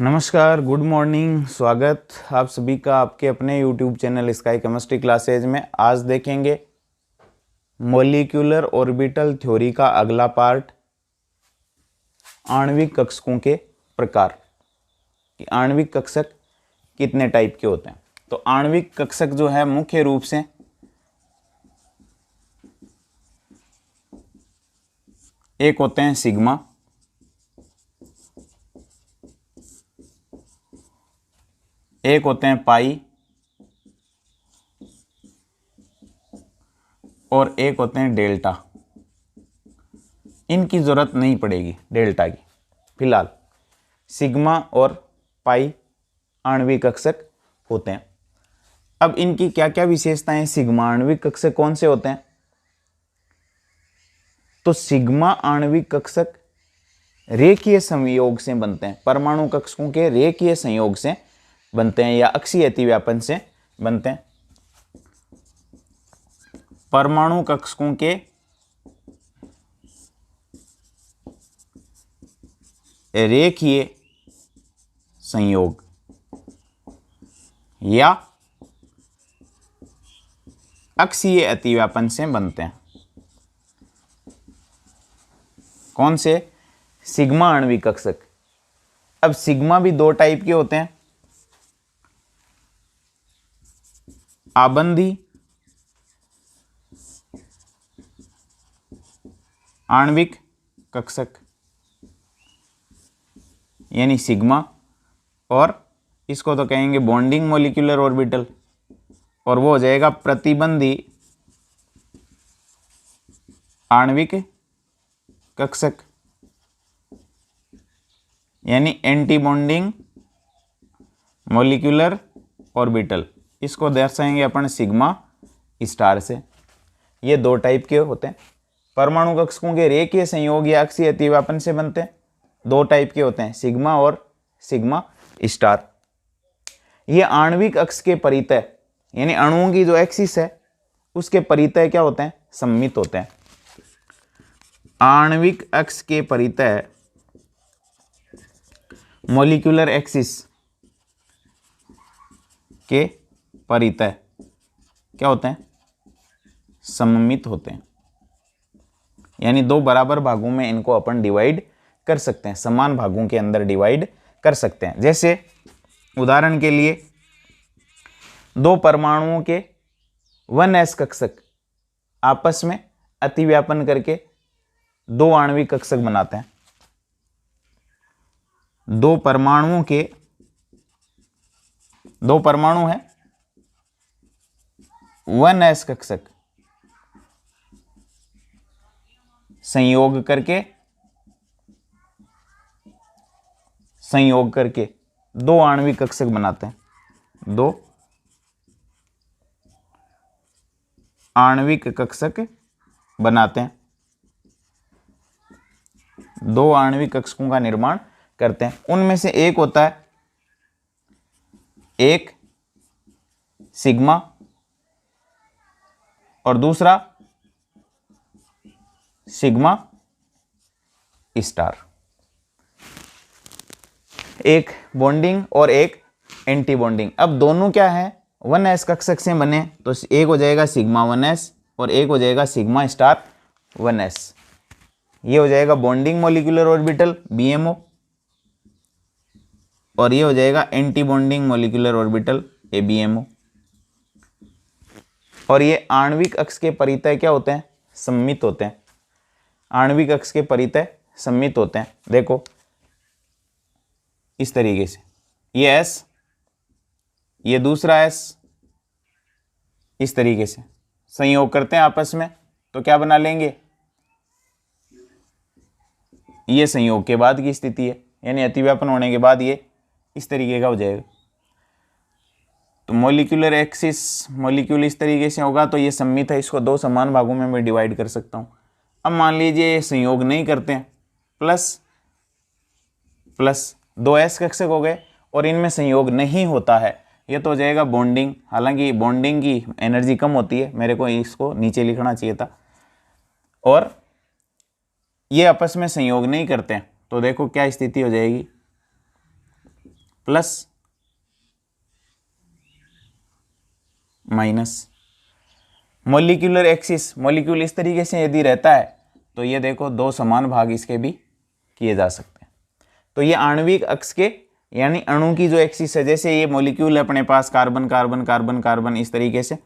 नमस्कार, good morning. स्वागत आप सभी का आपके अपने YouTube channel sky chemistry classes में। आज देखेंगे मॉलिक्यूलर ऑर्बिटल थ्योरी का अगला पार्ट, आणविक कक्षकों के प्रकार कि आणविक कक्षक कितने टाइप के होते हैं। तो आणविक कक्षक जो है मुख्य रूप से एक होते हैं सिग्मा, एक होते हैं पाई और एक होते हैं डेल्टा। इनकी ज़रूरत नहीं पड़ेगी डेल्टा की फिलहाल। सिग्मा और पाई आणविक कक्षक होते हैं। अब इनकी क्या क्या विशेषताएं, सिग्मा आणविक कक्षक कौन से होते हैं? तो सिग्मा आणविक कक्षक रेखीय संयोग से बनते हैं, परमाणु कक्षकों के रेखीय संयोग से बनते हैं या अक्षीय अतिव्यापन से बनते हैं। परमाणु कक्षकों के रेखीय संयोग या अक्षीय अतिव्यापन से बनते हैं। कौन से? सिग्मा आणविक कक्षक। अब सिग्मा भी दो टाइप के होते हैं, आबंधी आणविक कक्षक यानी सिग्मा, और इसको तो कहेंगे बॉन्डिंग मॉलिक्यूलर ऑर्बिटल, और वो हो जाएगा प्रतिबंधी आणविक कक्षक यानी एंटी बॉन्डिंग मॉलिक्यूलर ऑर्बिटल। इसको दर्शाएंगे अपन सिग्मा स्टार से। ये दो टाइप के होते हैं, परमाणु कक्षकों के रेखीय संयोग या अक्षीय अतिव्यापन से बनते हैं। दो टाइप के होते हैं, सिग्मा और सिग्मा स्टार। ये आणविक अक्ष के परितः यानी अणुओं की जो एक्सिस है उसके परितः क्या होते हैं? सममित होते हैं। आणविक अक्ष के परितः मॉलिक्यूलर एक्सिस के परितः क्या होते हैं? सममित होते हैं। यानी दो बराबर भागों में इनको अपन डिवाइड कर सकते हैं, समान भागों के अंदर डिवाइड कर सकते हैं। जैसे उदाहरण के लिए दो परमाणुओं के 1s कक्षक आपस में अतिव्यापन करके दो आणविक कक्षक बनाते हैं। दो परमाणु हैं 1s कक्षक संयोग करके दो आणविक कक्षक बनाते हैं। दो आणविक कक्षक बनाते हैं, दो आणविक कक्षकों का निर्माण करते हैं। उनमें से एक होता है एक सिग्मा और दूसरा सिग्मा स्टार। एक बॉन्डिंग और एक एंटी बॉन्डिंग। अब दोनों क्या है? 1s कक्षक से बने, तो एक हो जाएगा सिग्मा 1s और एक हो जाएगा सिग्मा स्टार 1s। ये हो जाएगा बॉन्डिंग मॉलिक्यूलर ऑर्बिटल BMO, और ये हो जाएगा anti bonding molecular orbital ABMO। और ये आणविक अक्ष के परितः क्या होते हैं? सममित होते हैं। आणविक अक्ष के परितः सममित होते हैं। देखो इस तरीके से, ये S, ये दूसरा S, इस तरीके से संयोग करते हैं आपस में, तो क्या बना लेंगे? ये संयोग के बाद की स्थिति है, यानी अतिव्यापन होने के बाद ये इस तरीके का हो जाएगा। तो मॉलिक्यूलर एक्सिस मॉलिक्यूल इस तरीके से होगा, तो ये सममित है। इसको दो समान भागों में मैं डिवाइड कर सकता हूँ। अब मान लीजिए संयोग नहीं करते हैं, प्लस प्लस 2s कक्षक हो गए और इनमें संयोग नहीं होता है, ये तो हो जाएगा बॉन्डिंग। हालांकि बॉन्डिंग की एनर्जी कम होती है, मेरे को इसको नीचे लिखना चाहिए था। और ये आपस में संयोग नहीं करते हैं, तो देखो क्या स्थिति हो जाएगी। Plus minus. Molecular axis, molecule इस तरीके से यदि रहता है तो ये देखो दो समान भाग इसके भी किए जा सकते हैं। तो ये आणविक अक्ष के यानी अणु की जो एक्सिस है, जैसे ये मोलिक्यूल है अपने पास कार्बन कार्बन कार्बन कार्बन इस तरीके से,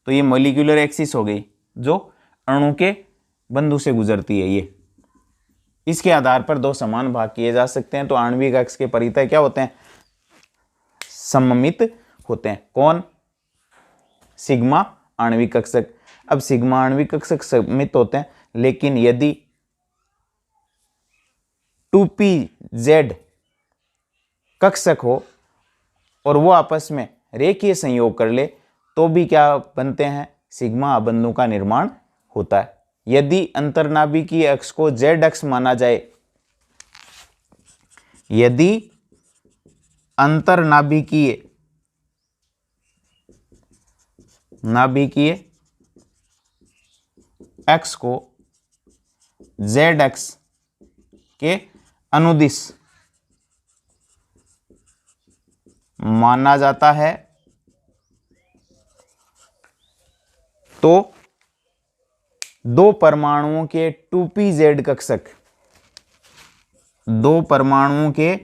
तो ये मोलिक्यूलर एक्सिस हो गई जो अणु के बंधु से गुजरती है। ये इसके आधार पर दो समान भाग किए जा सकते हैं। तो आणविक अक्ष के परितः क्या होते हैं? सममित होते हैं। कौन? सिग्मा आणविक कक्षक। अब सिग्मा आणविक कक्षक सममित होते हैं, लेकिन यदि 2pz कक्षक हो और वो आपस में रेखीय संयोग कर ले तो भी क्या बनते हैं? सिग्मा आबंधों का निर्माण होता है। यदि अंतर्नाभिकीय अक्ष को z अक्ष माना जाए, यदि अंतर्नाभिकीय अक्ष को z अक्ष के अनुदिश माना जाता है तो दो परमाणुओं के 2pz कक्षक, दो परमाणुओं के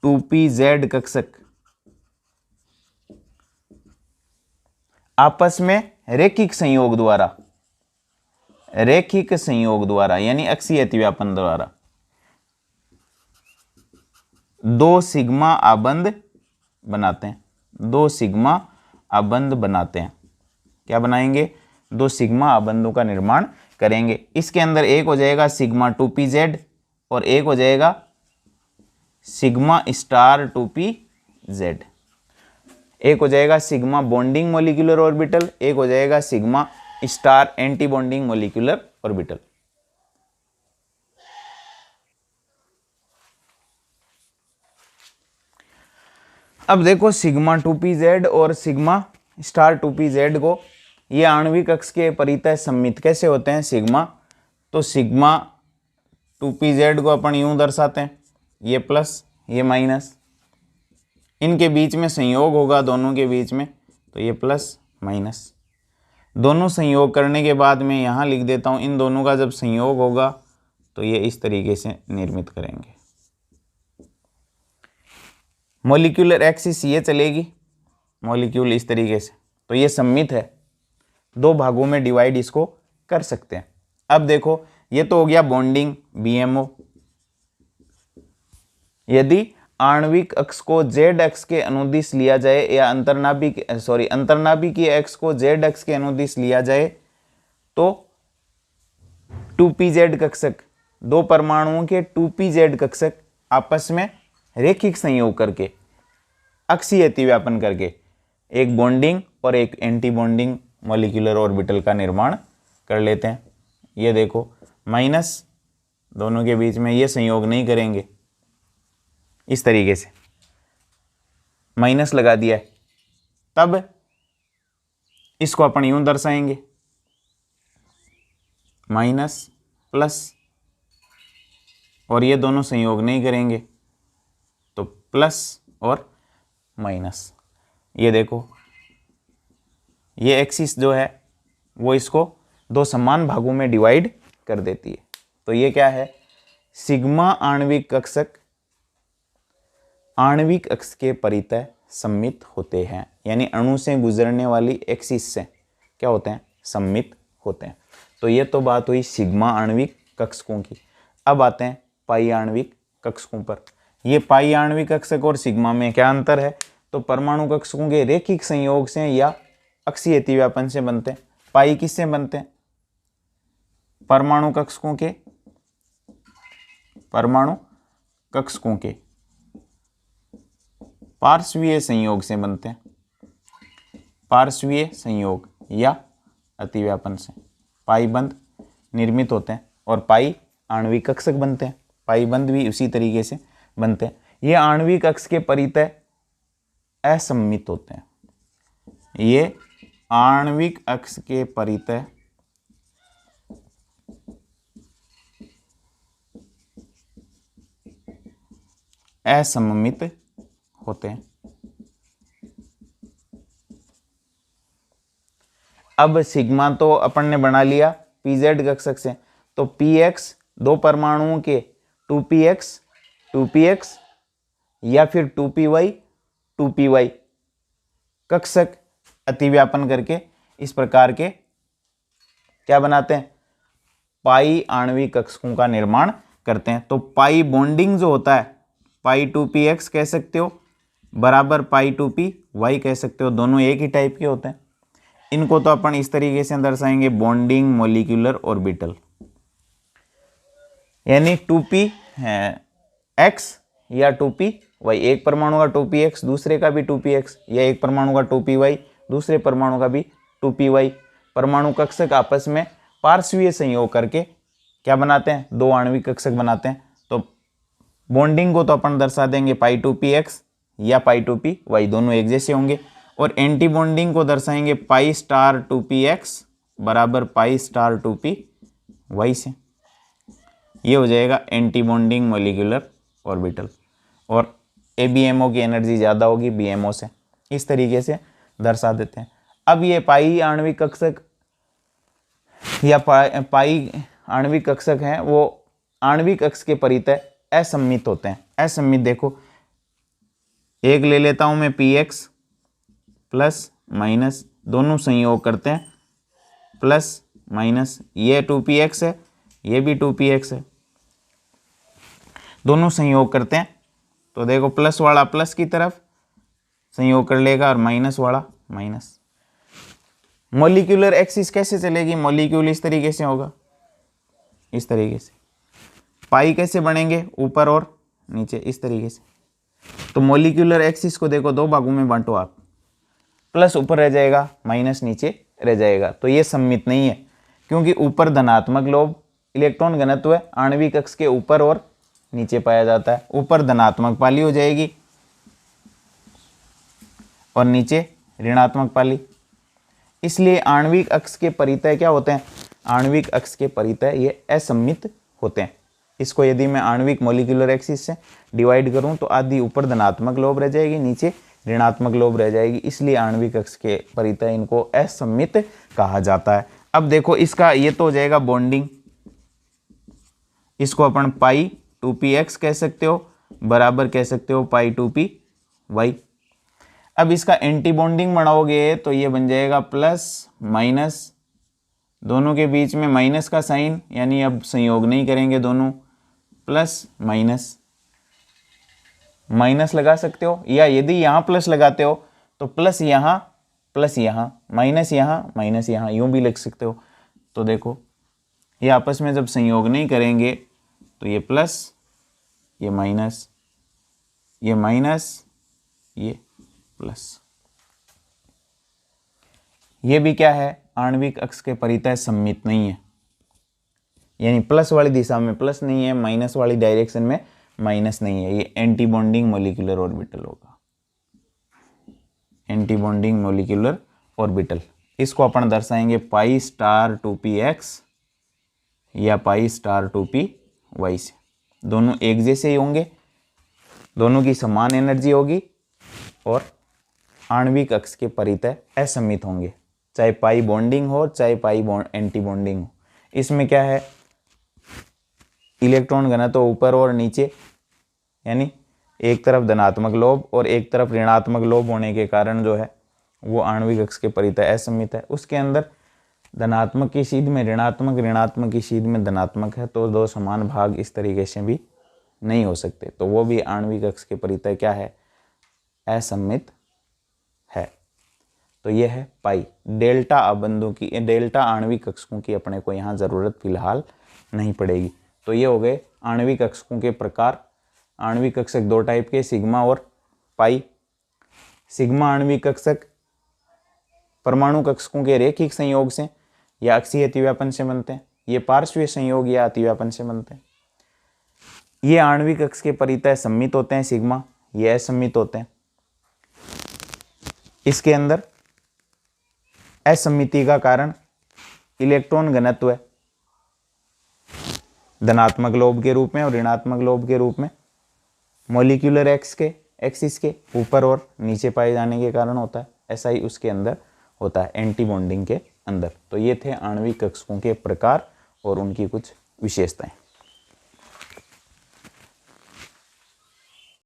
2pz कक्षक आपस में रैखिक संयोग द्वारा यानी अक्षीय अतिव्यापन द्वारा दो सिग्मा आबंध बनाते हैं। दो सिग्मा आबंध बनाते हैं। क्या बनाएंगे? दो सिग्मा आबंधों का निर्माण करेंगे। इसके अंदर एक हो जाएगा सिग्मा 2pz और एक हो जाएगा सिग्मा स्टार 2pz। एक हो जाएगा सिग्मा बॉन्डिंग मोलिकुलर ऑर्बिटल, एक हो जाएगा sigma star anti bonding molecular orbital. अब देखो सिग्मा 2pz और सिग्मा स्टार 2pz को ये आणविक अक्ष के परितः सममित कैसे होते हैं? सिग्मा, तो सिग्मा 2pz को अपन यूं दर्शाते हैं, ये प्लस ये माइनस, इनके बीच में संयोग होगा दोनों के बीच में, तो ये प्लस माइनस। दोनों संयोग करने के बाद मैं यहाँ लिख देता हूँ, इन दोनों का जब संयोग होगा तो ये इस तरीके से निर्मित करेंगे। मोलिक्यूलर एक्सिस ये चलेगी, मॉलिक्यूल इस तरीके से, तो ये सममित है। दो भागों में डिवाइड इसको कर सकते हैं। अब देखो ये तो हो गया बॉन्डिंग BMO। यदि आणविक अक्ष को z अक्ष के अनुदिश लिया जाए या अंतर्नाभिकीय अक्ष को z अक्ष के अनुदिश लिया जाए तो 2pz कक्षक, दो परमाणुओं के 2pz कक्षक आपस में रैखिक संयोग करके अक्षीय अतिव्यापन करके एक बॉन्डिंग और एक एंटी बॉन्डिंग मॉलिक्यूलर ऑर्बिटल का निर्माण कर लेते हैं। ये देखो माइनस, दोनों के बीच में ये संयोग नहीं करेंगे, इस तरीके से माइनस लगा दिया है। तब इसको अपन यूं दर्शाएंगे, माइनस प्लस, और ये दोनों संयोग नहीं करेंगे तो प्लस और माइनस। ये देखो ये एक्सिस जो है वो इसको दो समान भागों में डिवाइड कर देती है। तो ये क्या है? सिग्मा आणविक कक्षक आणविक अक्ष के परितः सममित होते हैं, यानी अणु से गुजरने वाली एक्सिस से क्या होते हैं? सममित होते हैं। तो ये तो बात हुई सिग्मा आणविक कक्षकों की। अब आते हैं पाई आणविक कक्षकों पर। ये पाई आणविक कक्षक और सिग्मा में क्या अंतर है? तो परमाणु कक्षकों के रैखिक संयोग से या अक्षीय अतिव्यापन से बनते हैं। पाई किससे बनते हैं? परमाणु कक्षकों के पार्श्वीय संयोग से बनते हैं। पार्श्वीय संयोग या अतिव्यापन से पाई बंध निर्मित होते हैं और पाई आणविक कक्षक बनते हैं। पाई बंध भी उसी तरीके से बनते हैं। ये आणविक अक्ष के परितः असममित होते हैं। ये आणविक अक्ष के परितः असममित होते हैं। अब सिग्मा तो अपन ने बना लिया pz कक्षक से, तो px दो परमाणुओं के 2px या फिर 2py कक्षक अतिव्यापन करके इस प्रकार के क्या बनाते हैं, पाई आणविक कक्षकों का निर्माण करते हैं। तो पाई बॉन्डिंग जो होता है, पाई 2px कह सकते हो बराबर पाई 2py कह सकते हो, दोनों एक ही टाइप के होते हैं। इनको तो अपन इस तरीके से दर्शाएंगे बॉन्डिंग मॉलिक्यूलर ऑर्बिटल, यानी 2p x या 2py, एक परमाणु का 2px दूसरे का भी 2px, या एक परमाणु का 2py दूसरे परमाणु का भी 2py। परमाणु कक्षक आपस में पार्श्वीय संयोग करके क्या बनाते हैं, दो आणविक कक्षक बनाते हैं। तो बॉन्डिंग को तो अपन दर्शा देंगे पाई 2px या पाई 2py, दोनों एक जैसे होंगे। और एंटी बॉन्डिंग को दर्शाएंगे पाई स्टार 2px बराबर पाई स्टार 2py से। ये हो जाएगा एंटी बॉन्डिंग मॉलिक्यूलर ऑर्बिटल। और ABMO की एनर्जी ज़्यादा होगी BMO से, इस तरीके से दर्शा देते हैं। अब ये पाई आणविक कक्षक या पाई आणविक कक्षक हैं, वो आणविक कक्ष के परितः असममित होते हैं। असममित देखो, एक ले लेता हूं मैं px प्लस माइनस, दोनों संयोग करते हैं प्लस माइनस, ये 2px है ये भी 2px है, दोनों संयोग करते हैं। तो देखो प्लस वाला प्लस की तरफ संयोग कर लेगा और माइनस वाला माइनस। मॉलिक्यूलर एक्सिस कैसे चलेगी, मॉलिक्यूल इस तरीके से होगा, इस तरीके से। पाई कैसे बनेंगे, ऊपर और नीचे इस तरीके से। तो मॉलिक्यूलर एक्सिस को देखो दो भागों में बांटो आप, प्लस ऊपर रह जाएगा माइनस नीचे रह जाएगा। तो ये सममित नहीं है, क्योंकि ऊपर धनात्मक लोब इलेक्ट्रॉन घनत्व आणविक कक्ष के ऊपर और नीचे पाया जाता है। ऊपर धनात्मक पाली हो जाएगी और नीचे ऋणात्मक पाली। इसलिए आणविक अक्ष के परितः क्या होते हैं, आणविक अक्ष के परितः ये असममित होते हैं। इसको यदि मैं आणविक मॉलिक्यूलर एक्सिस से डिवाइड करूं तो आधी ऊपर धनात्मक लोब रह जाएगी, नीचे ऋणात्मक लोब रह जाएगी। इसलिए आणविक अक्ष के परितः इनको असममित कहा जाता है। अब देखो इसका ये तो हो जाएगा बॉन्डिंग, इसको अपन पाई 2px कह सकते हो बराबर कह सकते हो पाई 2py। अब इसका एंटी बॉन्डिंग बनाओगे तो ये बन जाएगा प्लस माइनस, दोनों के बीच में माइनस का साइन, यानी अब संयोग नहीं करेंगे दोनों, प्लस माइनस माइनस लगा सकते हो, या यदि यहाँ प्लस लगाते हो तो प्लस यहाँ माइनस यहाँ यूं भी लिख सकते हो। तो देखो ये आपस में जब संयोग नहीं करेंगे तो ये प्लस ये माइनस ये प्लस, ये भी क्या है, आणविक अक्ष के परितः सममित नहीं है। यानी प्लस वाली दिशा में प्लस नहीं है, माइनस वाली डायरेक्शन में माइनस नहीं है। ये एंटी बॉन्डिंग मॉलिक्यूलर ऑर्बिटल होगा, एंटी बॉन्डिंग मॉलिक्यूलर ऑर्बिटल। इसको अपन दर्शाएंगे पाई स्टार 2px या पाई स्टार 2py से। दोनों एक जैसे ही होंगे, दोनों की समान एनर्जी होगी और आणविक अक्ष के परितः असममित होंगे, चाहे पाई बॉन्डिंग हो चाहे पाई एंटी बॉन्डिंग हो। इसमें क्या है, इलेक्ट्रॉन घनत्व तो ऊपर और नीचे, यानी एक तरफ धनात्मक लोब और एक तरफ ऋणात्मक लोब होने के कारण जो है वो आणविक अक्ष के परितः असममित है। उसके अंदर धनात्मक की सीध में ऋणात्मक, ऋणात्मक की सीध में धनात्मक है, तो दो समान भाग इस तरीके से भी नहीं हो सकते, तो वो भी आणविक अक्ष के परितः क्या है, असममित है। तो ये है पाई। डेल्टा अबंधों की, डेल्टा आणविक कक्षकों की अपने को यहाँ ज़रूरत फिलहाल नहीं पड़ेगी। तो ये हो गए आणविक कक्षकों के प्रकार। आणविक कक्षक दो टाइप के, सिग्मा और पाई। सिग्मा आणविक कक्षक परमाणु कक्षकों के रैखिक संयोग से या अक्षीय अतिव्यापन से बनते हैं, ये पार्श्वीय संयोग या अतिव्यापन से बनते हैं। ये आणविक कक्ष के परितः सममित होते हैं सिग्मा, ये असममित होते हैं। इसके अंदर असममिति का कारण इलेक्ट्रॉन घनत्व है, धनात्मक लोब के रूप में और ऋणात्मक लोब के रूप में मॉलिक्यूलर एक्सिस के ऊपर और नीचे पाए जाने के कारण होता है, ऐसा ही उसके अंदर होता है एंटी बॉन्डिंग के अंदर। तो ये थे आणविक कक्षकों के प्रकार और उनकी कुछ विशेषताएं।